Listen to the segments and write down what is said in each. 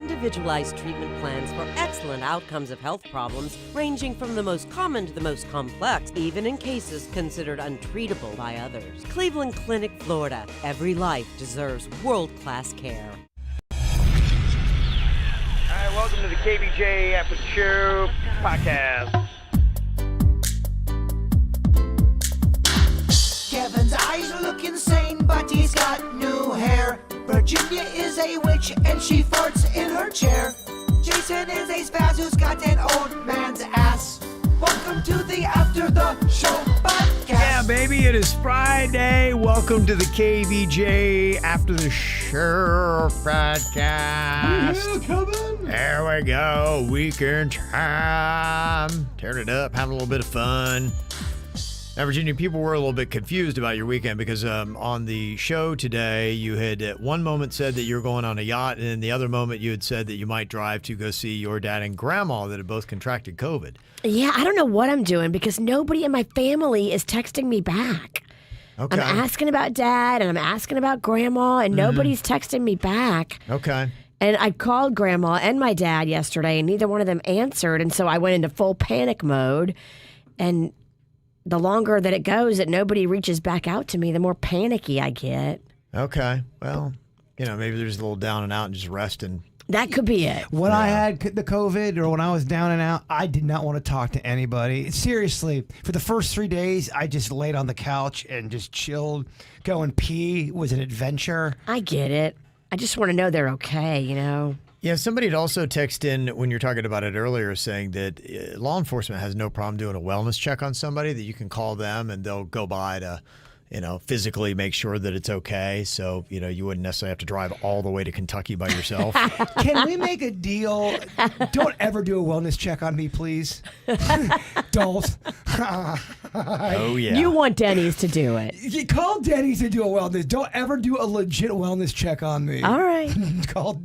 Individualized treatment plans for excellent outcomes of health problems ranging from the most common to the most complex, even in cases considered untreatable by others. Cleveland Clinic, Florida. Every life deserves world-class care. All right, welcome to the KVJ After the Show podcast. Kevin's eyes look insane, but he's got new hair. Virginia is a witch and she farts in her chair. Jason is a spaz who's got an old man's ass. Welcome to the After the Show podcast. Yeah, baby, it is Friday. Welcome to the KVJ After the Show podcast. Yeah, Kevin. There we go. Weekend time. Tearing it up, having a little bit of fun. Now, Virginia, people were a little bit confused about your weekend because on the show today, you had at one moment said that you were going on a yacht, and in the other moment you had said that you might drive to go see your dad and grandma that had both contracted COVID. Yeah, I don't know what I'm doing because nobody in my family is texting me back. Okay. I'm asking about dad and I'm asking about grandma, and nobody's texting me back. Okay. And I called grandma and my dad yesterday, and neither one of them answered, and so I went into full panic mode, and the longer that it goes that nobody reaches back out to me, the more panicky I get. Okay. Well, maybe there's a little down and out and just resting. That could be it. When I had the COVID or when I was down and out, I did not want to talk to anybody. Seriously, for the first 3 days, I just laid on the couch and just chilled. Going pee was an adventure. I get it. I just want to know they're okay, Yeah, somebody had also texted in when you were talking about it earlier saying that law enforcement has no problem doing a wellness check on somebody, that you can call them and they'll go by to, physically make sure that it's okay. So, you wouldn't necessarily have to drive all the way to Kentucky by yourself. Can we make a deal? Don't ever do a wellness check on me, please. Don't. Oh, yeah. You want Denny's to do it. You call Denny's to do a wellness. Don't ever do a legit wellness check on me. All right. Call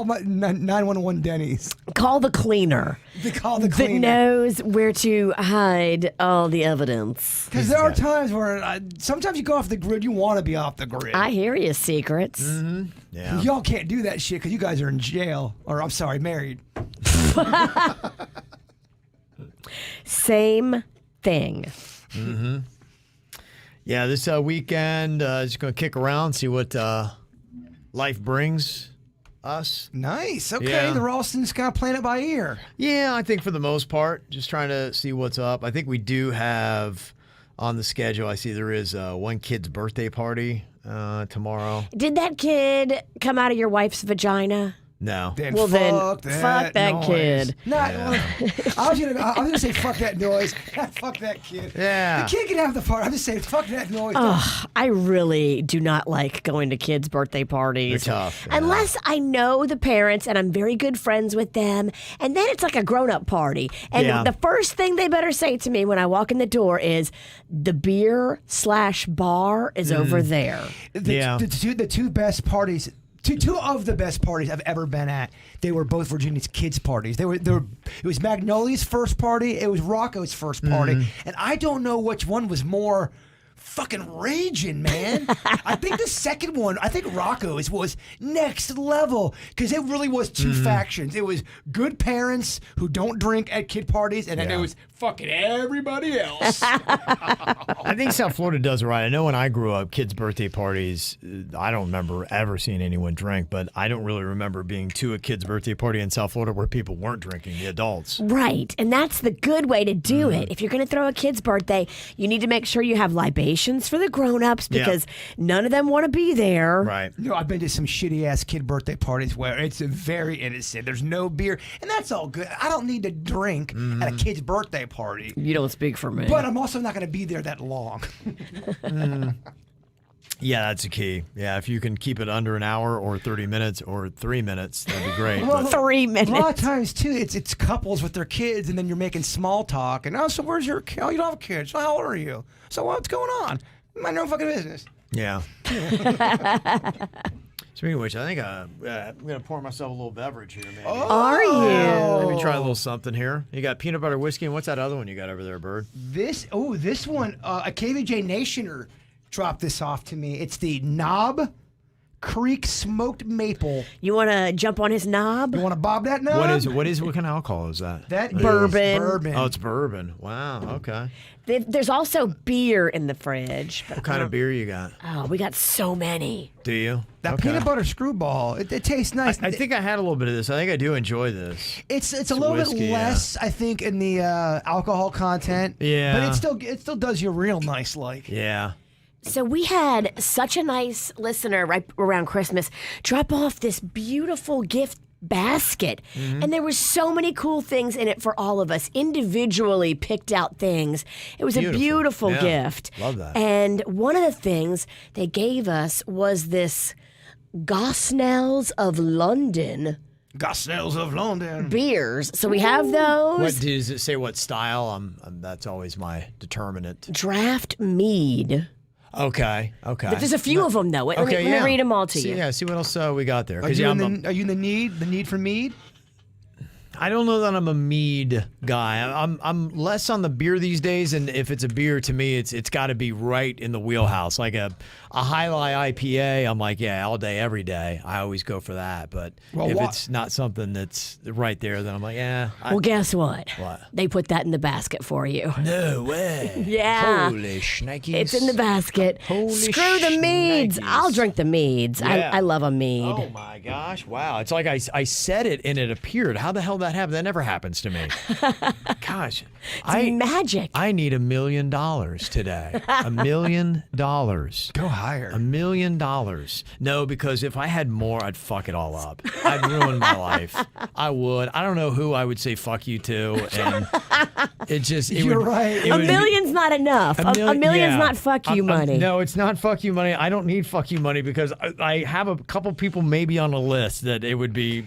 my 911 Denny's. Call the cleaner. Call the That cleaner. knows where to hide all the evidence. Because there are times where sometimes you go off the grid, you want to be off the grid. I hear you, secrets. Yeah. Y'all can't do that shit because you guys are in jail. Or, I'm sorry, married. Same thing. Yeah, this weekend, just going to kick around, see what life brings us. Nice. Okay, Yeah. the Ralstons kind of playing it by ear. Yeah, I think for the most part, just trying to see what's up. I think we do have on the schedule, I see there is one kid's birthday party tomorrow. Did that kid come out of your wife's vagina? No. Then Well, then, fuck fuck that noise. kid. I was gonna say fuck that noise. Fuck that kid. Yeah. The kid can have the part. I'm just saying fuck that noise. I really do not like going to kids' birthday parties. They're tough. Yeah. Unless I know the parents and I'm very good friends with them. And then it's like a grown-up party. And Yeah. the first thing they better say to me when I walk in the door is, the beer/bar is over there. The two best parties. Two of the best parties I've ever been at. They were both Virginia's kids' parties. They were. It was Magnolia's first party. It was Rocco's first party. And I don't know which one was more fucking raging, man. I think the second one, Rocco's was next level because it really was two factions. It was good parents who don't drink at kid parties, and then it was fucking everybody else. I think South Florida does it right. I know when I grew up, kids' birthday parties, I don't remember ever seeing anyone drink, but I don't really remember being to a kid's birthday party in South Florida where people weren't drinking, the adults. Right. And that's the good way to do it. If you're going to throw a kid's birthday, you need to make sure you have libations for the grown-ups because none of them want to be there. Right. I've been to some shitty-ass kid birthday parties where it's very innocent. There's no beer, and that's all good. I don't need to drink at a kid's birthday party. You don't speak for me. But I'm also not going to be there that long. Yeah, that's the key. Yeah, if you can keep it under an hour or 30 minutes or 3 minutes, that'd be great. Well, 3 A minutes. lot of times, too, it's couples with their kids, and then you're making small talk. And, so where's your kid? Oh, you don't have a kid. So how old are you? So what's going on? Mind your own fucking business. Yeah. Speaking of which, I think I'm going to pour myself a little beverage here, maybe. Are you? Let me try a little something here. You got peanut butter whiskey, and what's that other one you got over there, Bird? This one, a KVJ Nationer dropped this off to me. It's the Knob Creek Smoked Maple. You want to jump on his knob? You want to bob that knob? What kind of alcohol is that? That is Bourbon. bourbon. Oh, it's bourbon. Wow. Okay. There's also beer in the fridge. What kind of beer you got? Oh, we got so many. Do you? That Okay. peanut butter screwball. It tastes nice. I think I had a little bit of this. I think I do enjoy this. It's a little whiskey, bit less, I think, in the alcohol content. Yeah. But it still does you real nice like. Yeah. So we had such a nice listener right around Christmas drop off this beautiful gift basket. And there were so many cool things in it for all of us, individually picked out things. It was a beautiful Yeah. gift. Love that. And one of the things they gave us was this Gosnells of London Gosnells of London. beers. So we have those. What does it say? What style? That's always my determinant. Draft mead. Okay. There's a few of them though. Let me read them all to you. See what else we got there. Are you in the need for mead? I don't know that I'm a mead guy. I'm less on the beer these days, and if it's a beer, to me, it's got to be right in the wheelhouse. Like a High Life IPA, I'm like, yeah, all day, every day. I always go for that. But if it's not something that's right there, then I'm like, yeah. Well, guess what? What? They put that in the basket for you. No way. Yeah. Holy shnikes. It's in the basket. Holy Screw the meads. shnikes. I'll drink the meads. Yeah. I love a mead. Oh my gosh! Wow, it's like I said it and it appeared. How the hell that happened? That never happens to me. Gosh, It's magic. I need $1 million today. $1 million. Go higher. $1 million. No, because if I had more, I'd fuck it all up. I'd ruin my life. I would. I don't know who I would say fuck you to, and You're right. A million's not enough. A million's not fuck you money. No, it's not fuck you money. I don't need fuck you money because I have a couple people maybe on a list that it would be.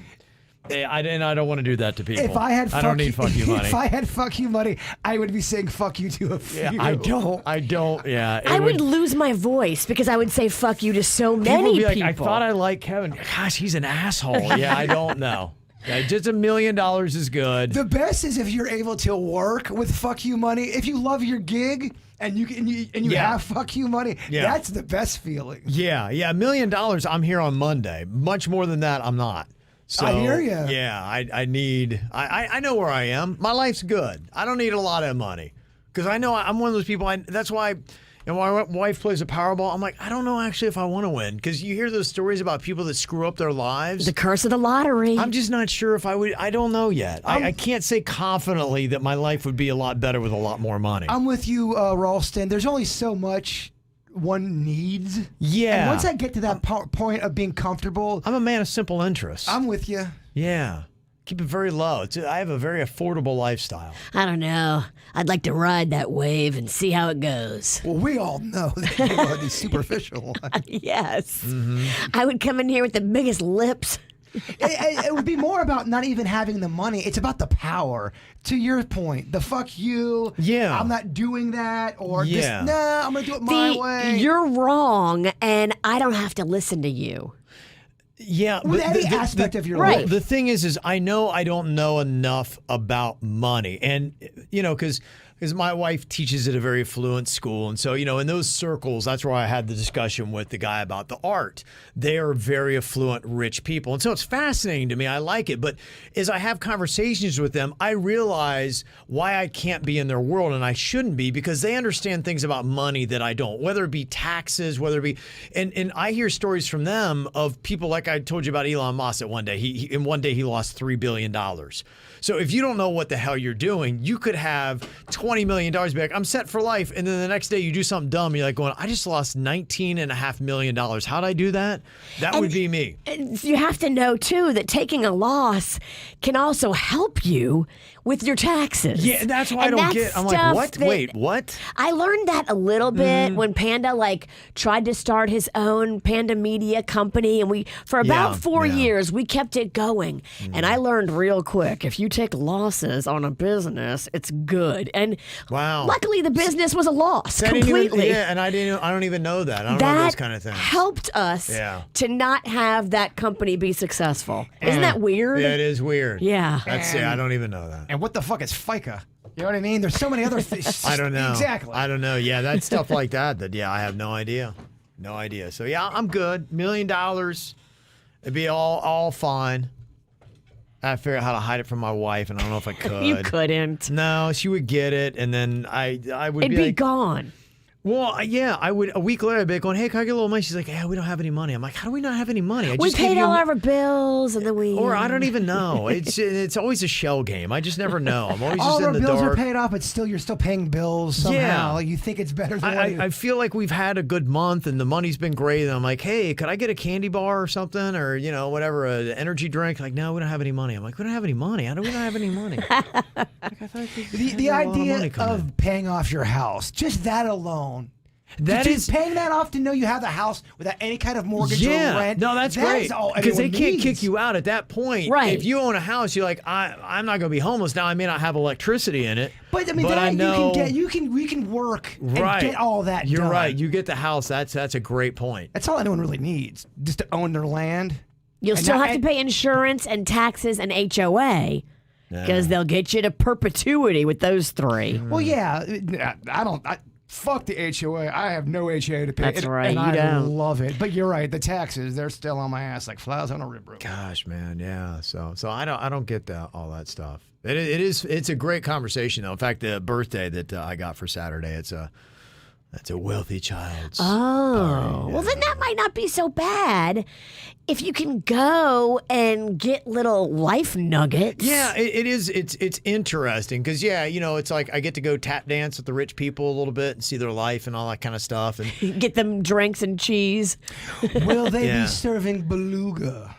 And I don't want to do that to people. If I had I don't need fuck you money. If I had fuck you money, I would be saying fuck you to a few. Yeah, I don't. Yeah. I would lose my voice because I would say fuck you to so People many would be like, people. I thought I liked Kevin. Gosh, he's an asshole. Yeah, I don't know. Yeah, just $1 million is good. The best is if you're able to work with fuck you money. If you love your gig and you have fuck you money, that's the best feeling. Yeah, $1 million. I'm here on Monday. Much more than that, I'm not. So, I hear you. Yeah, I know where I am. My life's good. I don't need a lot of money because I know I'm one of those people. That's why. And my wife plays a Powerball. I'm like, I don't know actually if I want to win because you hear those stories about people that screw up their lives. The curse of the lottery. I'm just not sure if I would. I don't know yet. I can't say confidently that my life would be a lot better with a lot more money. I'm with you, Ralston. There's only so much one needs. Yeah. And once I get to that point of being comfortable, I'm a man of simple interests. I'm with you. Yeah. Keep it very low. I have a very affordable lifestyle. I don't know. I'd like to ride that wave and see how it goes. Well, we all know that you are the superficial one. Yes. Mm-hmm. I would come in here with the biggest lips. It would be more about not even having the money. It's about the power. To your point, the fuck you. Yeah. I'm not doing that. Or Yeah. this, nah, I'm going to do it my way. You're wrong, and I don't have to listen to you. Yeah, With but any aspect of your Right. life. The thing is I know I don't know enough about money, and because my wife teaches at a very affluent school, and so in those circles, that's where I had the discussion with the guy about the art. They are very affluent, rich people, and so it's fascinating to me. I like it, but as I have conversations with them, I realize why I can't be in their world, and I shouldn't be, because they understand things about money that I don't. Whether it be taxes, whether it be, and I hear stories from them of people like I told you about Elon Musk. At one day, in one day he lost $3 billion. So if you don't know what the hell you're doing, you could have $20 million be like, I'm set for life. And then the next day you do something dumb. And you're like going, I just lost $19.5 million. How'd I do that? That would be me. You have to know, too, that taking a loss can also help you with your taxes. Yeah, that's why I And don't that's get. I'm like, stuff what? that- Wait, what? I learned that a little bit when Panda tried to start his own Panda Media company, and for about 4 years we kept it going. And I learned real quick, if you take losses on a business, it's good. And Wow. luckily the business was a loss That didn't completely. and I don't even know that. I don't know those kind of things. helped us to not have that company be successful. Isn't that weird? Yeah, it is weird. Yeah. I don't even know that. And what the fuck is FICA? You know what I mean? There's so many other things. I don't know. Exactly. I don't know. Yeah, that's stuff like that. I have no idea. No idea. So yeah, I'm good. $1 million, it'd be all fine. I figured out how to hide it from my wife, and I don't know if I could. You couldn't. No, she would get it, and then I would It'd be be like, gone. well, yeah, I would. A week later, I'd be going, "Hey, can I get a little money?" She's like, "Yeah, we don't have any money." I'm like, "How do we not have any money? I We just gave paid you all a- our bills, and then we. Or I don't even know. It's always a shell game. I just never know. I'm always All just of in our the bills dark. are paid off, but still, you're still paying bills somehow. Yeah. Like, you think it's better than what I feel like we've had a good month and the money's been great. And I'm like, hey, could I get a candy bar or something, or whatever, an energy drink? Like, no, we don't have any money. I'm like, we don't have any money. How do we not have any money? Like, I thought the idea of paying off your house, just that alone. That Just is paying that off to know you have the house without any kind of mortgage yeah, or rent. no, that's that great is all because they anyone can't needs. kick you out at that point. Right. If you own a house, you're like, I'm not going to be homeless now. I may not have electricity in it, But I mean, I know we can work right. and get all that You're done. right. You get the house. That's a great point. That's all anyone really needs, just to own their land. You'll And still now- have to pay insurance and taxes and HOA because they'll get you to perpetuity with those three. Well, yeah, fuck the HOA. I have no HOA to pay. That's right, And you I don't. love it. But you're right. The taxes, they're still on my ass like flies on a rib rope. Gosh, man, yeah. So I don't get all that stuff. It's a great conversation though. In fact, the birthday that I got for Saturday, it's a wealthy child's. Oh, well, then that might not be so bad if you can go and get little life nuggets. Yeah, it is. It's interesting because it's like I get to go tap dance with the rich people a little bit and see their life and all that kind of stuff. And Get them drinks and cheese. Will they Yeah. be serving beluga?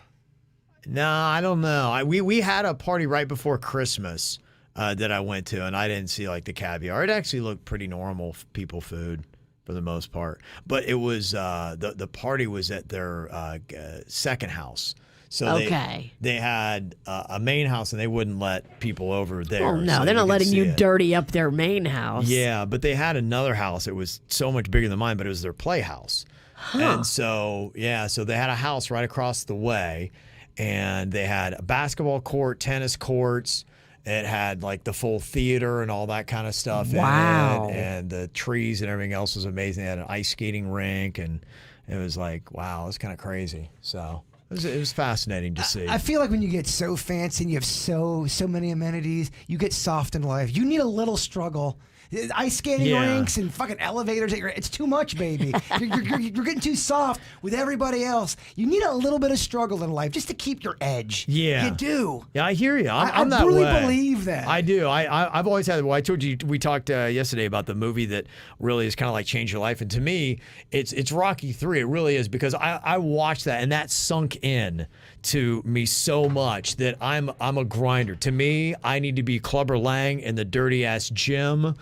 no, I don't know. We had a party right before Christmas that I went to, and I didn't see like the caviar. It actually looked pretty normal people food for the most part. But it was the party was at their second house. So Okay. they had a main house, and they wouldn't let people over there. Oh, no, so they're not could letting see you it. dirty up their main house. Yeah, but they had another house. It was so much bigger than mine, but it was their playhouse. And so they had a house right across the way, and they had a basketball court, tennis courts. It had like the full theater and all that kind of stuff Wow. in it, and the trees and everything else was amazing. They had an ice skating rink, and it was like, wow, it was kind of crazy. So it was fascinating to see. I feel like when you get so fancy and you have so many amenities, you get soft in life. You need a little struggle. Ice skating Yeah. rinks and fucking elevators. It's too much, baby. You're getting too soft with everybody else. You need a little bit of struggle in life just to keep your edge. Yeah. You do. Yeah, I hear you. I I'm that really way. believe that. I do. I've always had. Well, I told you we talked yesterday about the movie that really has kind of like changed your life, and to me, it's Rocky 3. It really is because I watched that and that sunk in to me so much that I'm a grinder. To me, I need to be Clubber Lang in the dirty ass gym.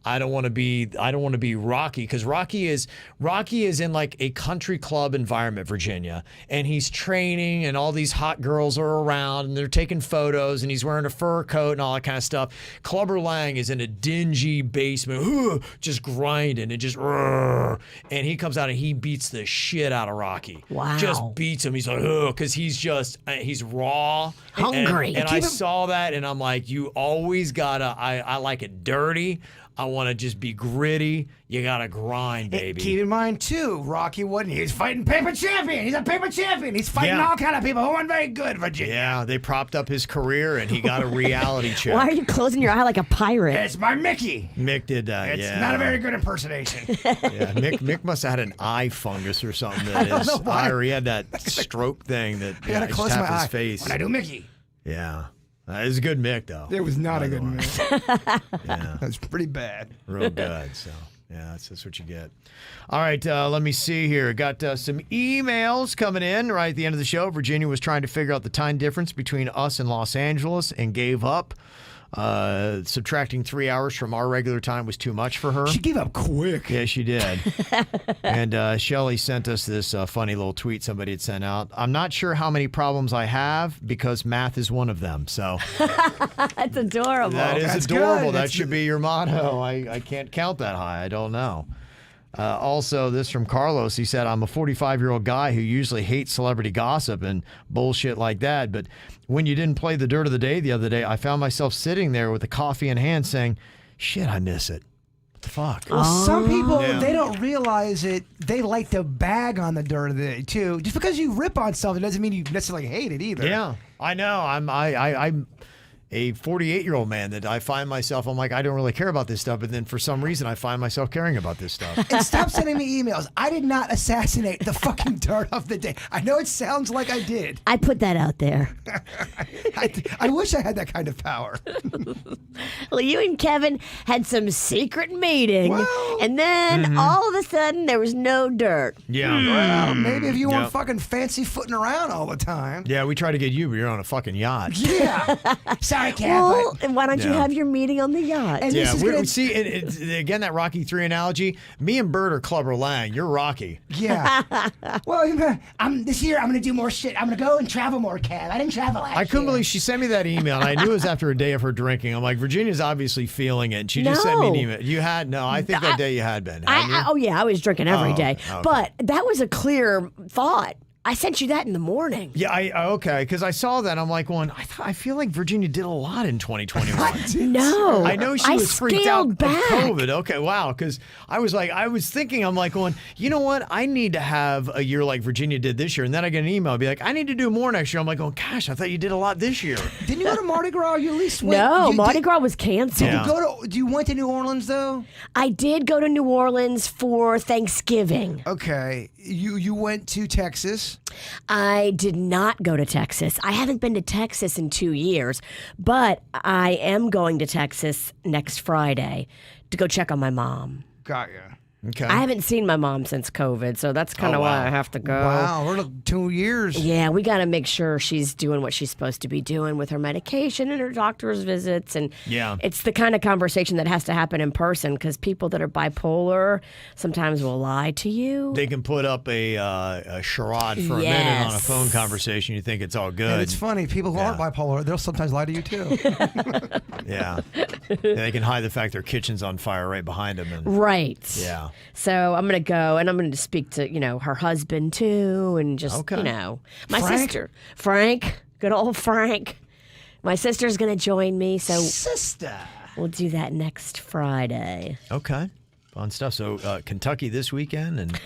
I don't want to be Rocky because Rocky is in like a country club environment, Virginia, and he's training and all these hot girls are around and they're taking photos and he's wearing a fur coat and all that kind of stuff. Clubber Lang is in a dingy basement, just grinding and just, and he comes out and he beats the shit out of Rocky. Wow. Just beats him. He's like, because he's raw. Hungry. And I saw that and I'm like, you always gotta, I like it dirty. I want to just be gritty. You got to grind, baby. Keep in mind, too, Rocky wasn't. He's fighting paper champion. He's a paper champion. He's fighting Yeah. all kind of people who aren't very good, Virginia. Yeah, they propped up his career and he got a reality check. Why are you closing your eye like a pirate? It's my Mickey. Mick did that, It's not a very good impersonation. Yeah, Mick must have had an eye fungus or something. That don't his know why. eye, or he had that stroke thing that I gotta just close half my his eye face. when I do Mickey. Yeah. It was a good Mick, though. It was not a good movie. Yeah. That was pretty bad. Real good. So, yeah, that's what you get. All right, let me see here. Got some emails coming in right at the end of the show. Virginia was trying to figure out the time difference between us and Los Angeles and gave up. Subtracting 3 hours from our regular time was too much for her. She gave up quick. Yeah, she did. And Shelly sent us this funny little tweet somebody had sent out. I'm not sure how many problems I have because math is one of them. So That's adorable. that is That's adorable. good. That That's should be your motto. I can't count that high. I don't know. Also, this from Carlos. He said, I'm a 45-year-old guy who usually hates celebrity gossip and bullshit like that. But when you didn't play the dirt of the day the other day, I found myself sitting there with a coffee in hand saying, shit, I miss it. the fuck? Well, some people, Yeah. they don't realize it. They like to bag on the dirt of it, too. Just because you rip on something doesn't mean you necessarily hate it either. Yeah, I know. I'm a 48-year-old man that I find myself, I'm like, I don't really care about this stuff, but then for some reason I find myself caring about this stuff. And stop sending me emails. I did not assassinate the fucking dirt of the day. I know it sounds like I did. I put that out there. I wish I had that kind of power. Well, you and Kevin had some secret meeting, Well, and then all of a sudden there was no dirt. Yeah. Well, maybe if you weren't Yep. fucking fancy footing around all the time. Yeah, we try to get you, but you're on a fucking yacht. Yeah. Sorry, Kev. Well, but- and why don't you Yeah. have your meeting on the yacht? And Yeah, this is we gonna- see, again, that Rocky 3 analogy, me and Bert are Clubber Lang. You're Rocky. Yeah. Well, this year I'm going to do more shit. I'm going to go and travel more, Kev. I didn't travel last year. I couldn't believe she sent me that email, and I knew it was after a day of her drinking. I'm like, Virginia's obviously feeling it. And she just sent me an No. email. You had? No, I think that day you had been. hadn't you? Oh yeah, I was drinking every Oh, day, okay. but that was a clear thought. I sent you that in the morning. Yeah, okay, because I saw that. I'm like, I feel like Virginia did a lot in 2021. No, I know she was freaked scaled out back. of COVID. Okay, wow. Because I was thinking, I'm like going, you know what? I need to have a year like Virginia did this year. And then I get an email, be like, I need to do more next year. I'm like, oh gosh, I thought you did a lot this year. Didn't you go to Mardi Gras? You at least went. No, you, Mardi Gras was canceled. Yeah. You went to New Orleans though? I did go to New Orleans for Thanksgiving. Okay. You went to Texas. I did not go to Texas. I haven't been to Texas in 2 years, but I am going to Texas next Friday to go check on my mom. Got ya. Okay. I haven't seen my mom since COVID, so that's kind of wow. why I have to go. Wow, we're 2 years. Yeah, we got to make sure she's doing what she's supposed to be doing with her medication and her doctor's visits. And Yeah. it's the kind of conversation that has to happen in person because people that are bipolar sometimes will lie to you. They can put up a charade for a minute on a Yes. phone conversation. You think it's all good. And it's funny, people who aren't bipolar, they'll sometimes lie to you too. Yeah. They can hide the fact their kitchen's on fire right behind them. And, Right. yeah. So I'm going to go and I'm going to speak to, her husband too. And just, Okay. my Frank? sister, Frank, good old Frank. My sister's going to join me. So Sister. we'll do that next Friday. Okay. Fun stuff. So Kentucky this weekend, and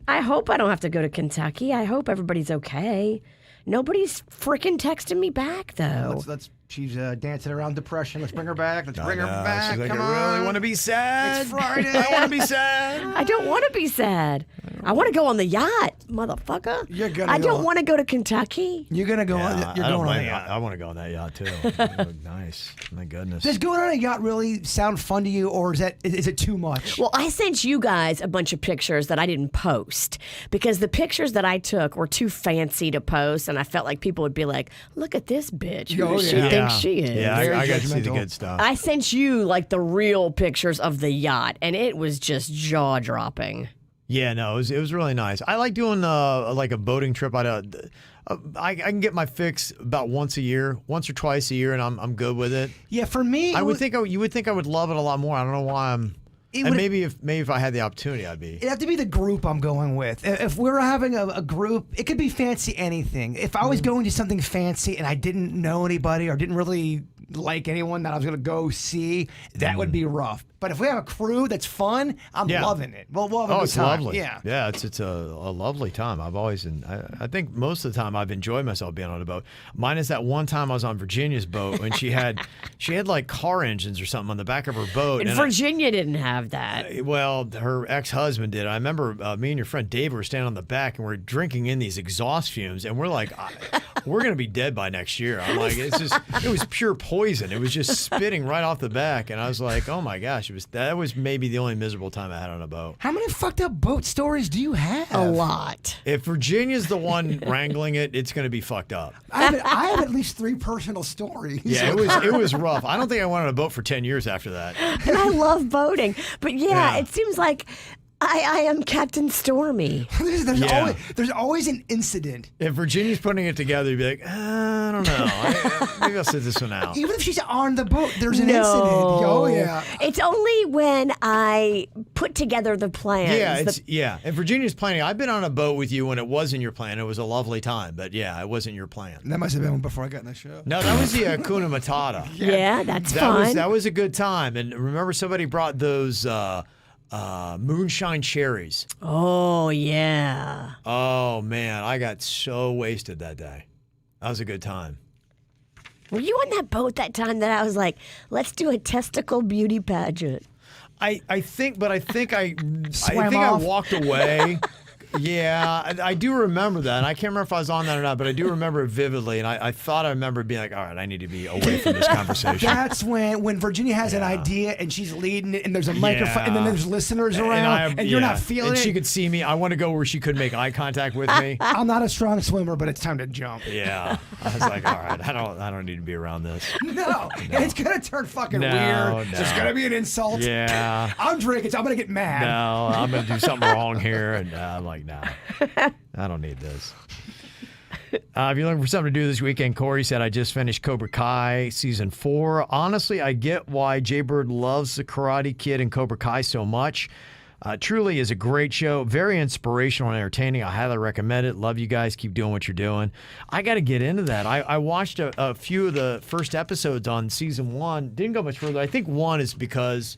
I hope I don't have to go to Kentucky. I hope everybody's okay. Nobody's freaking texting me back, though. She's dancing around depression. Let's bring her back. Let's bring her I know. back. She's like, Come I on. really want to be sad. It's Friday. I want to be sad. I don't want to be sad. I want to go on the yacht, motherfucker. You're gonna I go don't on- want to go to Kentucky. You're gonna go on. You're I don't going on blame a you. yacht. I want to go on that yacht too. Oh, nice. My goodness. Does going on a yacht really sound fun to you, or is it too much? Well, I sent you guys a bunch of pictures that I didn't post because the pictures that I took were too fancy to post, and I felt like people would be like, "Look at this bitch. Who Oh, does she yeah. think she is?" Yeah, Very I got to see the judgmental. good stuff. I sent you like the real pictures of the yacht, and it was just jaw dropping. Yeah, no, it was really nice. I like doing like a boating trip. I can get my fix about once or twice a year, and I'm good with it. Yeah, for me, You would think I would love it a lot more. I don't know why I'm. It And would- maybe if I had the opportunity, I'd be. it'd have to be the group I'm going with. If we're having a group, it could be fancy anything. If I was going to something fancy and I didn't know anybody or didn't really like anyone that I was going to go see, that would be rough. But if we have a crew that's fun, I'm Yeah. loving it. We'll have a Oh, good it's time. lovely. Yeah. It's a lovely time. I've always, I think most of the time I've enjoyed myself being on a boat. Minus that one time I was on Virginia's boat and she had like car engines or something on the back of her boat. And Virginia didn't have that. Well, her ex-husband did. I remember me and your friend Dave were standing on the back and we're drinking in these exhaust fumes, and we're like, we're gonna be dead by next year. I'm like, it was pure poison. It was just spitting right off the back, and I was like, oh my gosh, that was maybe the only miserable time I had on a boat. How many fucked up boat stories do you have? A lot. If Virginia's the one wrangling it, it's gonna be fucked up. I have at least 3 personal stories. Yeah, it was rough. I don't think I went on a boat for 10 years after that. And I love boating. But Yeah. it seems like I am Captain Stormy. there's Yeah. always an incident. If Virginia's putting it together, you'd be like, I don't know. Maybe I'll sit this one out. Even if she's on the boat, there's an incident. Oh, yeah. It's only when I put together the plans. And Virginia's planning. I've been on a boat with you when it wasn't your plan. It was a lovely time, but yeah, it wasn't your plan. That must have been before I got in the show. No, that was the Hakuna Matata. Yeah, that's fun. That was a good time. And remember, somebody brought those moonshine cherries. Oh, yeah. Oh, man, I got so wasted that day. That was a good time. Were you on that boat that time that I was like, let's do a testicle beauty pageant? I think I off. walked away. Yeah, I do remember that. And I can't remember if I was on that or not, but I do remember it vividly. And I thought I remember being like, all right, I need to be away from this conversation. That's when Virginia has an idea and she's leading it and there's a microphone and then there's listeners around and you're not feeling it. And she could see me. I want to go where she could make eye contact with me. I'm not a strong swimmer, but it's time to jump. Yeah. I was like, all right, I don't need to be around this. No. It's going to turn fucking weird. No. It's going to be an insult. Yeah. I'm drinking, so I'm going to get mad. No, I'm going to do something wrong here. And I'm like, no, I don't need this. If you're looking for something to do this weekend, Corey said, I just finished Cobra Kai Season 4. Honestly, I get why Jay Bird loves the Karate Kid and Cobra Kai so much. Truly is a great show. Very inspirational and entertaining. I highly recommend it. Love you guys. Keep doing what you're doing. I got to get into that. I watched a few of the first episodes on Season 1. Didn't go much further. I think one is because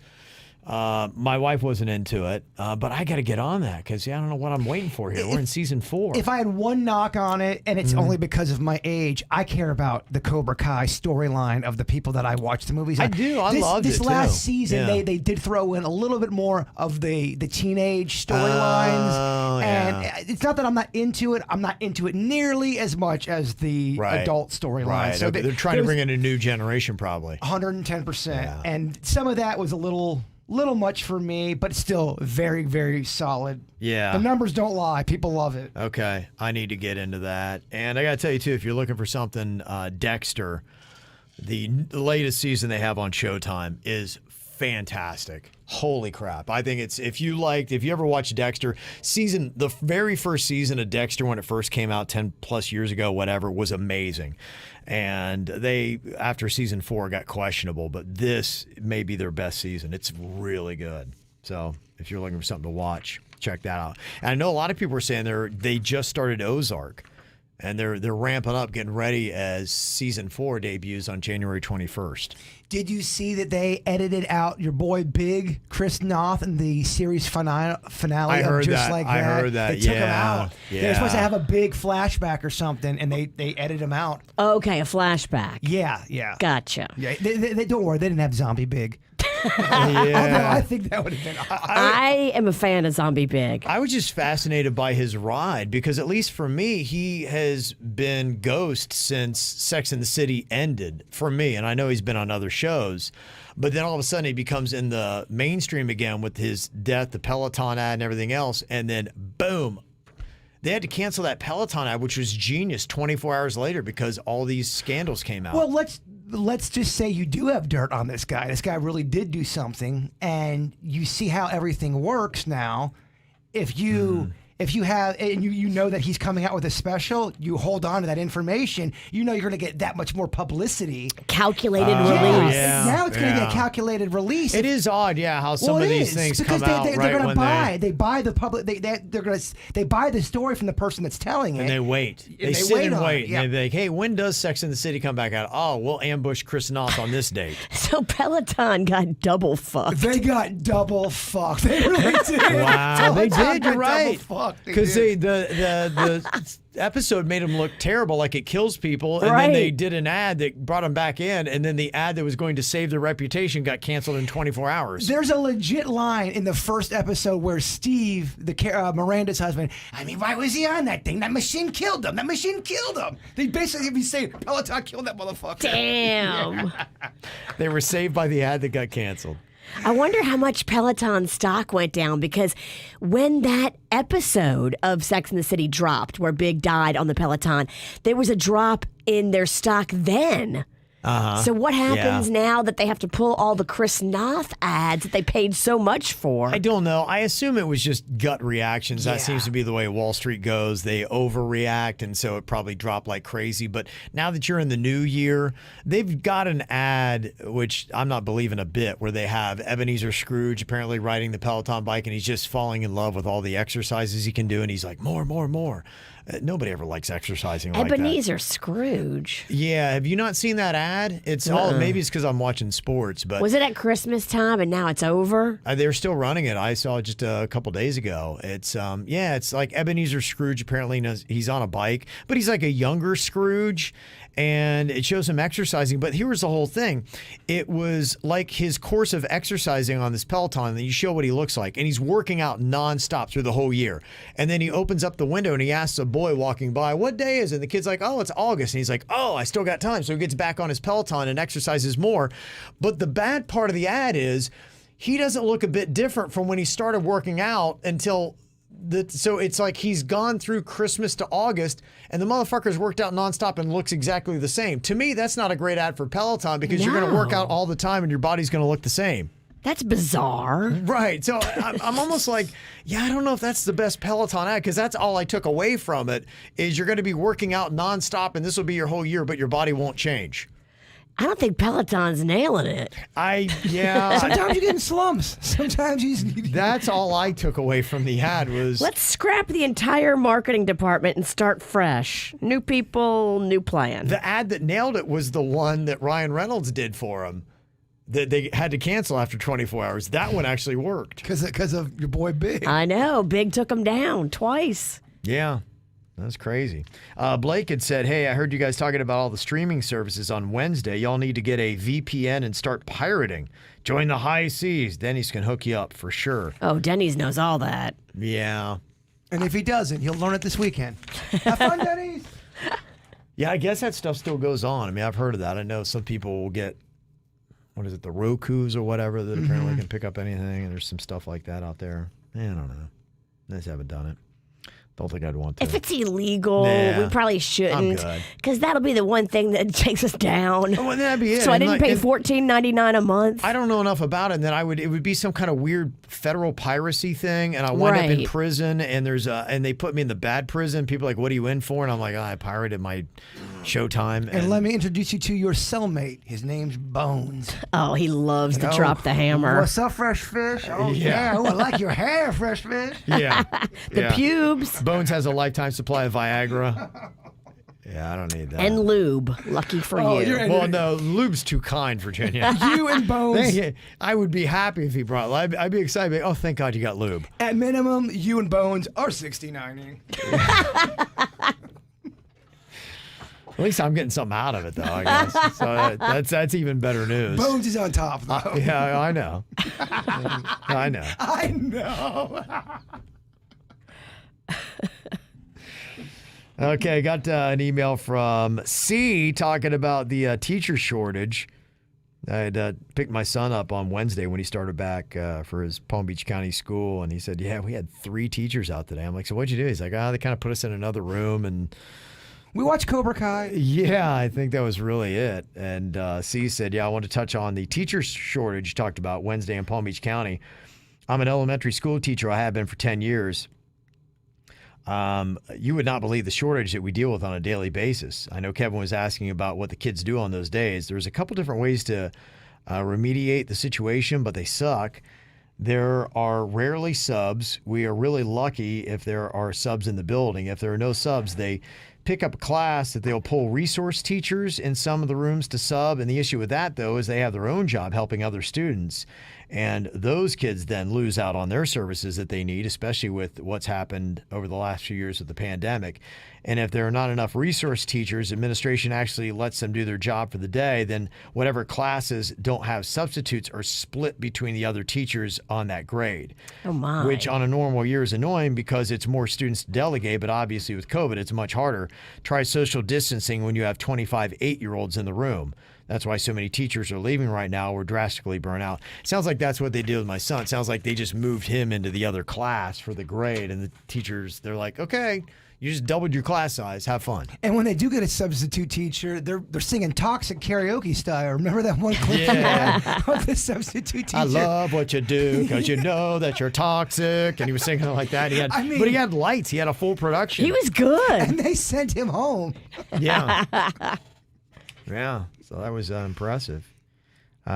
my wife wasn't into it, but I got to get on that because I don't know what I'm waiting for here. We're in Season 4. If I had one knock on it, and it's only because of my age, I care about the Cobra Kai storyline of the people that I watch the movies. I do. I loved it, this too. last season, Yeah. they did throw in a little bit more of the teenage storylines. Oh, and yeah. it's not that I'm not into it. I'm not into it nearly as much as the adult storyline. Right. So Okay. They're trying to bring in a new generation, probably. 110%. Yeah. And some of that was a little much for me, but still very, very solid. Yeah. The numbers don't lie. People love it. Okay. I need to get into that. And I got to tell you, too, if you're looking for something, Dexter, the latest season they have on Showtime is fantastic. Holy crap. I think it's, if you ever watched Dexter, the very first season of Dexter when it first came out 10 plus years ago, whatever, was amazing. And they, after Season 4, got questionable, but this may be their best season. It's really good. So if you're looking for something to watch, check that out. And I know a lot of people are saying they just started Ozark. And they're ramping up, getting ready as Season 4 debuts on January 21st. Did you see that they edited out your boy Big Chris Noth in the series finale I heard of Just that. Like I That? heard that. They took him Yeah. out. They're supposed to have a big flashback or something, and they edited him out. Okay, a flashback. Yeah. Gotcha. Yeah, they don't worry, they didn't have Zombie Big. Although I think that would have been. I am a fan of Zombie Big. I was just fascinated by his ride because, at least for me, he has been Ghost since Sex and the City ended for me. And I know he's been on other shows, but then all of a sudden he becomes in the mainstream again with his death, the Peloton ad and everything else. And then boom, they had to cancel that Peloton ad, which was genius 24 hours later because all these scandals came out. Well, let's just say you do have dirt on this guy. This guy really did do something, and you see how everything works now. If you have, and you know that he's coming out with a special, you hold on to that information. You know you're going to get that much more publicity. Calculated release. Yeah. Now it's going to be a calculated release. It is odd, how some of these things come out they're right gonna when they buy the public. They buy the story from the person that's telling it. And they wait. They sit wait and on wait. it, yeah. And they're like, hey, when does Sex and the City come back out? Oh, we'll ambush Chris Noth on this date. So Peloton got double fucked. They got double fucked. They really did. Wow, they did. You're right. Because the episode made him look terrible, like it kills people, and then they did an ad that brought him back in, and then the ad that was going to save their reputation got canceled in 24 hours. There's a legit line in the first episode where Steve, Miranda's husband, I mean, why was he on that thing? That machine killed him. That machine killed him. They basically be saying, Peloton killed that motherfucker. Damn. They were saved by the ad that got canceled. I wonder how much Peloton stock went down because when that episode of Sex and the City dropped, where Big died on the Peloton, there was a drop in their stock then. So what happens now that they have to pull all the Chris Noth ads that they paid so much for? I don't know. I assume it was just gut reactions. That seems to be the way Wall Street goes. They overreact, and so it probably dropped like crazy. But now that you're in the new year, they've got an ad, which I'm not believing a bit, where they have Ebenezer Scrooge apparently riding the Peloton bike, and he's just falling in love with all the exercises he can do, and he's like, more, more, more. Nobody ever likes exercising like that. Ebenezer Scrooge. Yeah, have you not seen that ad? It's all maybe it's because I'm watching sports, but Was it at Christmas time and now it's over? they're still running it. I saw it just a couple days ago. It's it's like Ebenezer Scrooge apparently knows he's on a bike, but he's like a younger Scrooge, and it shows him exercising. But here was the whole thing. It was like his course of exercising on this Peloton, and you show what he looks like, and he's working out nonstop through the whole year. And then he opens up the window and he asks a boy walking by, "What day is it?" And the kid's like, "Oh, it's August." And he's like, "Oh, I still got time." So he gets back on his Peloton and exercises more. But the bad part of the ad is he doesn't look a bit different from when he started working out until so it's like he's gone through Christmas to August, and the motherfucker's worked out nonstop and looks exactly the same. To me, that's not a great ad for Peloton because you're going to work out all the time and your body's going to look the same. That's bizarre. Right. So I'm almost like, I don't know if that's the best Peloton ad, because that's all I took away from it is you're going to be working out nonstop and this will be your whole year, but your body won't change. I don't think Peloton's nailing it. Sometimes you get in slumps. Sometimes you. That's all I took away from the ad was. Let's scrap the entire marketing department and start fresh. New people, new plan. The ad that nailed it was the one that Ryan Reynolds did for him, that they had to cancel after 24 hours. That one actually worked. Because of your boy Big. I know. Big took him down twice. Yeah. That's crazy. Blake had said, "Hey, I heard you guys talking about all the streaming services on Wednesday. Y'all need to get a VPN and start pirating. Join the high seas. Denny's can hook you up for sure." Oh, Denny's knows all that. Yeah. And if he doesn't, he'll learn it this weekend. Have fun, Denny's. Yeah, I guess that stuff still goes on. I mean, I've heard of that. I know some people will get, the Rokus or whatever that apparently can pick up anything. And there's some stuff like that out there. I don't know. I just haven't done it. Don't think I'd want to. If it's illegal, Nah, we probably shouldn't. I'm good. Because that'll be the one thing that takes us down. Oh, well, that'd be it. So I And didn't like- pay and $14.99 a month. I don't know enough about it, and then it would be some kind of weird federal piracy thing, and I wind up in Right. prison, and and they put me in the bad prison. People are like, "What are you in for?" And I'm like, "I pirated my Showtime." And let me introduce you to your cellmate. His name's Bones. Oh, he loves to Oh, drop the hammer. What's up, Fresh Fish? Oh, Yeah. yeah. Oh, I like your hair, Fresh Fish. Yeah, The pubes Bones has a lifetime supply of Viagra. Yeah, I don't need that. and lube. Lucky for Oh, you. you're- Well, no, lube's too kind, Virginia. You and Bones. I would be happy if he brought. I'd be excited. Oh, thank God you got lube. At minimum, you and Bones are 69ing. At least I'm getting something out of it, though. I guess so. That's even better news. Bones is on top, though. Yeah, I know. I know. I know. Okay, got an email from C talking about the teacher shortage. I had picked my son up on Wednesday when he started back for his Palm Beach County school, and he said, "Yeah, we had 3 teachers out today." I'm like, "So what'd you do?" He's like, "They kind of put us in another room, and We watch Cobra Kai. yeah, I think that was really it." And C said, "Yeah, I want to touch on the teacher shortage you talked about Wednesday in Palm Beach County. I'm an elementary school teacher. I have been for 10 years. You would not believe the shortage that we deal with on a daily basis. I know Kevin was asking about what the kids do on those days. There's a couple different ways to remediate the situation, but they suck. There are rarely subs. We are really lucky if there are subs in the building. If there are no subs, they pick up a class that they'll pull resource teachers in some of the rooms to sub. And the issue with that, though, is they have their own job helping other students. And those kids then lose out on their services that they need, especially with what's happened over the last few years with the pandemic. And if there are not enough resource teachers, administration actually lets them do their job for the day, then whatever classes don't have substitutes are split between the other teachers on that grade. Oh, my. Which on a normal year is annoying because it's more students to delegate, but obviously with COVID, it's much harder. Try social distancing when you have 25 8-year-olds in the room. That's why so many teachers are leaving right now. We're drastically burnt out. Sounds like that's what they did with my son. Sounds like they just moved him into the other class for the grade. And the teachers, they're like, okay, You just doubled your class size. Have fun. And when they do get a substitute teacher, they're singing Toxic karaoke style. Remember that one clip of the substitute teacher? I love what you do because you know that you're toxic. And he was singing it like that. But he had lights. He had a full production. He was good. And they sent him home. Yeah. Yeah. So that was impressive.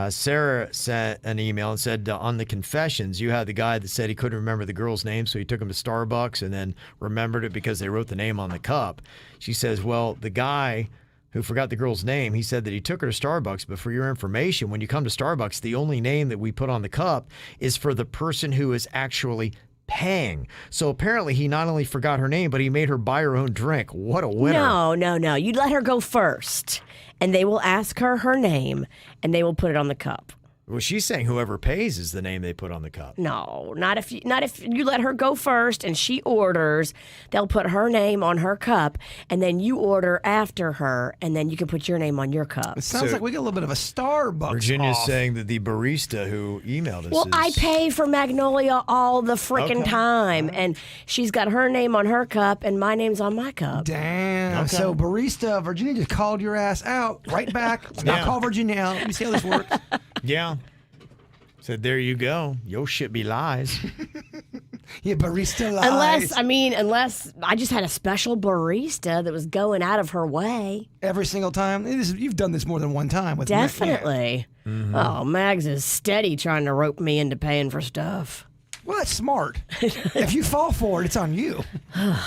Sarah sent an email and said, on the confessions, you had the guy that said he couldn't remember the girl's name, so he took him to Starbucks and then remembered it because they wrote the name on the cup. She says, well, the guy who forgot the girl's name, he said that he took her to Starbucks, but for your information, when you come to Starbucks, the only name that we put on the cup is for the person who is actually paying. So apparently he not only forgot her name, but he made her buy her own drink. What a winner. No. You let her go first, and they will ask her name, and they will put it on the cup. Well, she's saying whoever pays is the name they put on the cup. No, not if you let her go first and she orders. They'll put her name on her cup, and then you order after her, and then you can put your name on your cup. It sounds like we get a little bit of a Starbucks. Virginia's off. saying that the barista who emailed us. Well, I pay for Magnolia all the frickin' time, and she's got her name on her cup, and my name's on my cup. Damn. Okay. So barista, Virginia just called your ass out right back. Now call Virginia out. Let me see how this works. Yeah. Said, there you go. Your shit be lies. Yeah, barista lies. Unless I just had a special barista that was going out of her way. Every single time. You've done this more than one time. With Definitely. Oh, Mags is steady trying to rope me into paying for stuff. Well, that's smart. If you fall for it, it's on you. I'm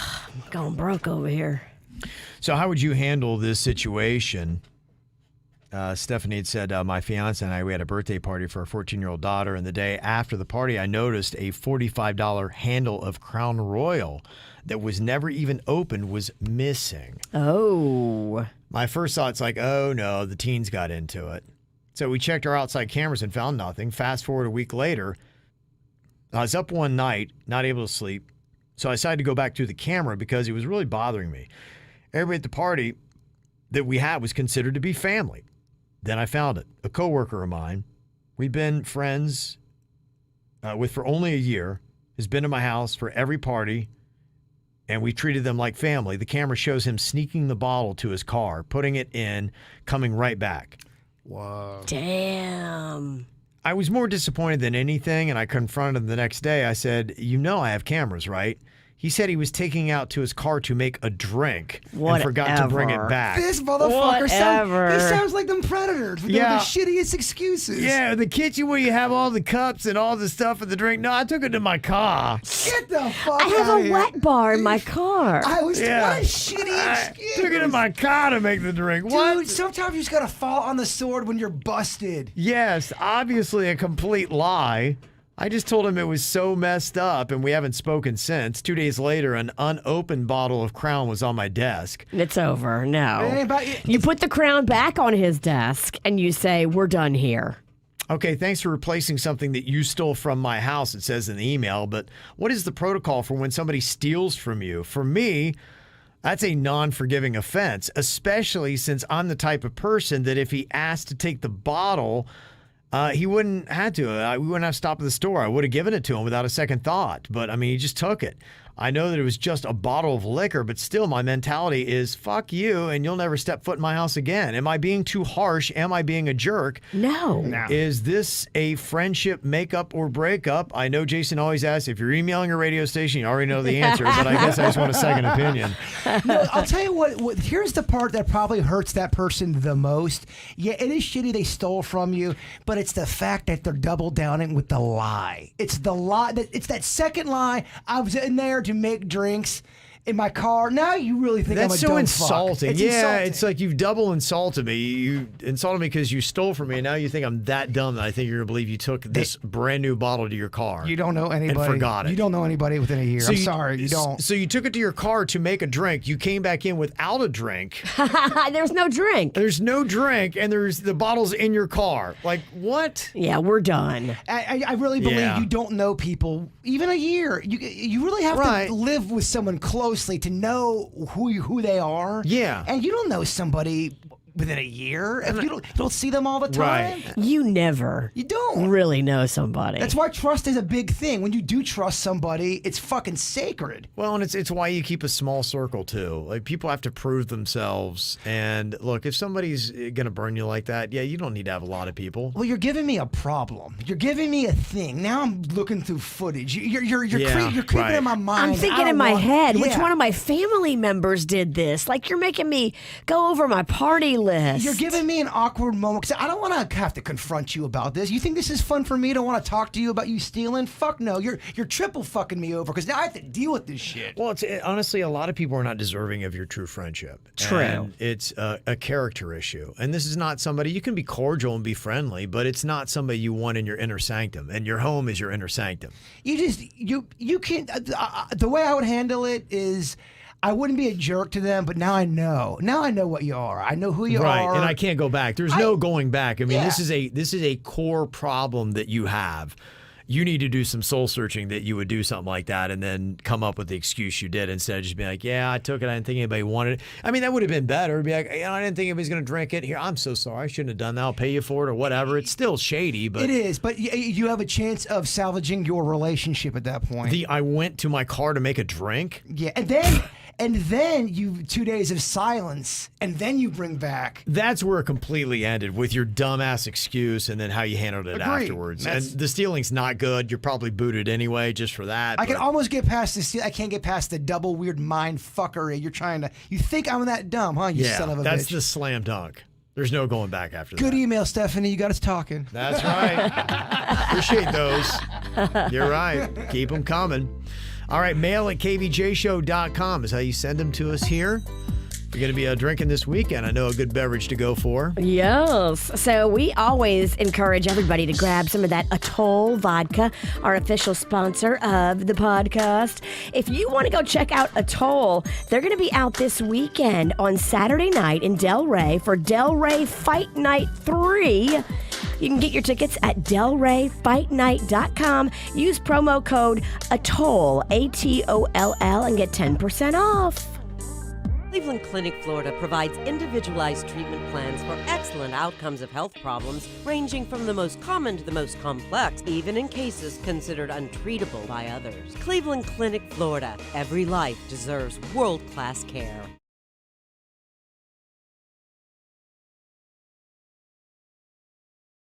going broke over here. So how would you handle this situation? Stephanie had said, my fiance and I, we had a birthday party for our 14-year-old daughter, and the day after the party, I noticed a $45 handle of Crown Royal that was never even opened was missing. Oh. My first thought's like, oh no, the teens got into it. So we checked our outside cameras and found nothing. Fast forward a week later, I was up one night, not able to sleep, so I decided to go back to the camera because it was really bothering me. Everybody at the party that we had was considered to be family. Then I found it. A coworker of mine, we've been friends with for only a year, has been to my house for every party, and we treated them like family. The camera shows him sneaking the bottle to his car, putting it in, coming right back. Wow. Damn. I was more disappointed than anything, and I confronted him the next day. I said, you know I have cameras, right? He said he was taking out to his car to make a drink and forgot to bring it back. This motherfucker sounds like them predators with the shittiest excuses. Yeah, the kitchen where you have all the cups and all the stuff in the drink. No, I took it to my car. Get the fuck I have out a of here. wet bar in my car. What a shitty excuse. Took it to my car to make the drink. Dude, What? sometimes you just gotta fall on the sword when you're busted. Yes, obviously a complete lie. I just told him it was so messed up, and we haven't spoken since. 2 days later, an unopened bottle of Crown was on my desk. It's over. No. It ain't about you. You put the crown back on his desk and you say, we're done here. Okay, thanks for replacing something that you stole from my house, it says in the email, but what is the protocol for when somebody steals from you? For me, that's a non-forgiving offense, especially since I'm the type of person that if he asked to take the bottle, he wouldn't have to. We wouldn't have stopped at the store. I would have given it to him without a second thought. But, I mean, he just took it. I know that it was just a bottle of liquor, but still my mentality is, fuck you, and you'll never step foot in my house again. Am I being too harsh? Am I being a jerk? No. Is this a friendship makeup or breakup? I know Jason always asks, if you're emailing a radio station, you already know the answer, but I guess I just want a second opinion. No, I'll tell you what, here's the part that probably hurts that person the most. Yeah, it is shitty they stole from you, but it's the fact that they're double downing with the lie. It's the lie. It's that second lie. I was in there to make drinks in my car. Now you really think That's I'm a so dumb insulting. fuck. It's Yeah, insulting. it's like you've double insulted me. You insulted me because you stole from me, and now you think I'm that dumb that I think you're going to believe you took this brand new bottle to your car. You don't know anybody. And forgot it. You don't know anybody within a year. I'm sorry, you don't. So you took it to your car to make a drink. You came back in without a drink. There's no drink. There's no drink, and there's the bottle's in your car. Like, what? Yeah, we're done. I really believe Yeah. you don't know people even a year. You really have Right. to live with someone closely to know who they are. Yeah. And you don't know somebody within a year. If you don't see them all the time. Right. You never You don't. really know somebody. That's why trust is a big thing. When you do trust somebody, it's fucking sacred. Well, and it's why you keep a small circle too. Like people have to prove themselves. And look, if somebody's gonna burn you like that, yeah, you don't need to have a lot of people. Well, you're giving me a problem. You're giving me a thing. Now I'm looking through footage. You're creeping right. in my mind. I'm thinking in my head, which Yeah. one of my family members did this? Like, you're making me go over my party list. You're giving me an awkward moment because I don't want to have to confront you about this. You think this is fun for me to want to talk to you about you stealing? Fuck no. You're triple fucking me over because now I have to deal with this shit. Well, honestly, a lot of people are not deserving of your true friendship. True. And it's a character issue. And this is not somebody, you can be cordial and be friendly, but it's not somebody you want in your inner sanctum. And your home is your inner sanctum. You can't. The way I would handle it is, I wouldn't be a jerk to them, but now I know. Now I know what you are. I know who you Right, are. and I can't go back. There's no going back. I mean, Yeah. this is a core problem that you have. You need to do some soul searching that you would do something like that and then come up with the excuse you did instead of just being like, yeah, I took it. I didn't think anybody wanted it. I mean, that would have been better. Be like, I didn't think anybody's going to drink it. Here, I'm so sorry. I shouldn't have done that. I'll pay you for it or whatever. It's still shady, but It is, but you have a chance of salvaging your relationship at that point. I went to my car to make a drink. Yeah, and then you 2 days of silence, and then you bring back. That's where it completely ended with your dumbass excuse and then how you handled it Agreed. afterwards. That's- And the stealing's not good. You're probably booted anyway just for that. I can but- almost get past this. I can't get past the double weird mind fuckery. You're trying to. You think I'm that dumb, huh? You yeah, son of a that's bitch. the slam dunk. There's no going back after Good that. email, Stephanie. You got us talking. That's right. Appreciate those. You're right. Keep them coming. All right, mail at kvjshow.com is how you send them to us here. You're going to be drinking this weekend. I know a good beverage to go for. Yes. So we always encourage everybody to grab some of that Atoll vodka, our official sponsor of the podcast. If you want to go check out Atoll, they're going to be out this weekend on Saturday night in Delray for Delray Fight Night 3. You can get your tickets at delrayfightnight.com. Use promo code ATOLL, ATOLL, and get 10% off. Cleveland Clinic, Florida provides individualized treatment plans for excellent outcomes of health problems ranging from the most common to the most complex, even in cases considered untreatable by others. Cleveland Clinic, Florida. Every life deserves world-class care.